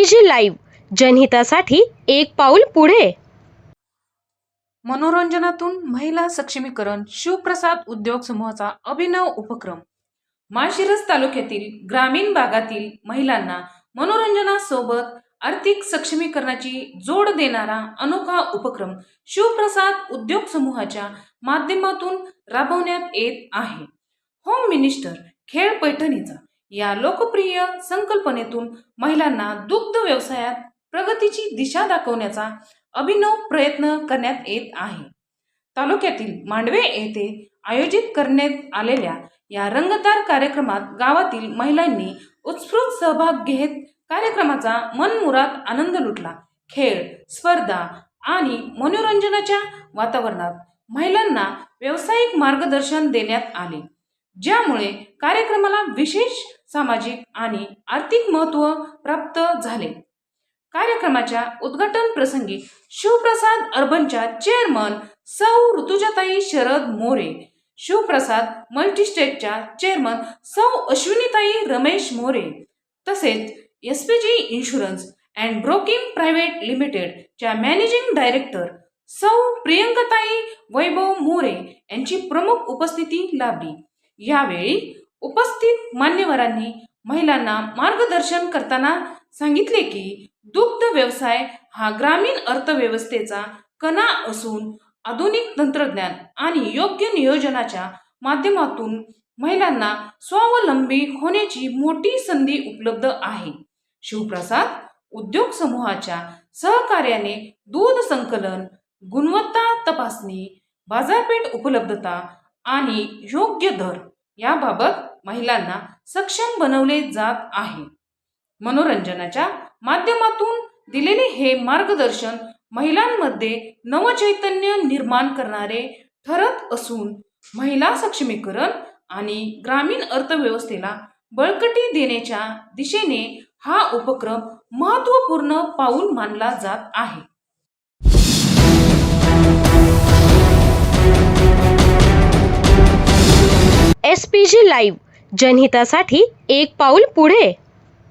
SPG live, जनहितासाठी एक पाऊल पुढे. मनोरंजनातून महिला सक्षमीकरण, शिवप्रसाद उद्योग समूहाचा अभिनव उपक्रम. माळशिरस तालुक्यातील ग्रामीण भागातील महिलांना मनोरंजनासोबत आर्थिक सक्षमीकरणाची जोड देणारा अनोखा उपक्रम शिवप्रसाद उद्योग समूहाच्या माध्यमातून राबवण्यात येत आहे. होम मिनिस्टर खेळ पैठणीचा या लोकप्रिय संकल्पनेतून महिलांना दुग्ध व्यवसायात प्रगतीची दिशा दाखवण्याचा अभिनव प्रयत्न करण्यात येत आहे. तालुक्यातील मांडवे येथे आयोजित करण्यात आलेल्या या रंगतदार कार्यक्रमात गावातील महिलांनी उत्स्फूर्त सहभाग घेत कार्यक्रमाचा मनमुराद आनंद लुटला. खेळ, स्पर्धा आणि मनोरंजनाच्या वातावरणात महिलांना व्यावसायिक मार्गदर्शन देण्यात आले, ज्यामुळे कार्यक्रमाला विशेष सामाजिक आणि आर्थिक महत्त्व प्राप्त झाले. कार्यक्रमाच्या उद्घाटन प्रसंगी शिवप्रसाद अर्बनच्या चेअरमन सौ ऋतुजाताई शरद मोरे, शिवप्रसाद मल्टीस्टेटच्या चेअरमन सौ अश्विनीताई रमेश मोरे, तसेच SPG insurance and broking private लिमिटेडच्या मॅनेजिंग डायरेक्टर सौ प्रियंकाताई वैभव मोरे यांची प्रमुख उपस्थिती लाभली. यावेळी उपस्थित मान्यवरांनी महिलांना मार्गदर्शन करताना सांगितले की दुग्ध व्यवसाय हा ग्रामीण अर्थव्यवस्थेचा कणा असून आधुनिक तंत्रज्ञान आणि योग्य नियोजनाच्या माध्यमातून महिलांना स्वावलंबी होण्याची मोठी संधी उपलब्ध आहे. शिवप्रसाद उद्योग समूहाच्या सहकार्याने दूध संकलन, गुणवत्ता तपासणी, बाजारपेठ उपलब्धता आणि योग्य दर याबाबत महिलांना सक्षम बनवले जात आहे. मनोरंजनाच्या माध्यमातून दिलेले हे मार्गदर्शन महिलांमध्ये नवचैतन्य निर्माण करणारे ठरत असून महिला सक्षमीकरण आणि ग्रामीण अर्थव्यवस्थेला बळकटी देण्याच्या दिशेने हा उपक्रम महत्त्वपूर्ण पाऊल मानला जात आहे. SPG लाईव्ह, जनहितासाठी एक पाऊल पुढे.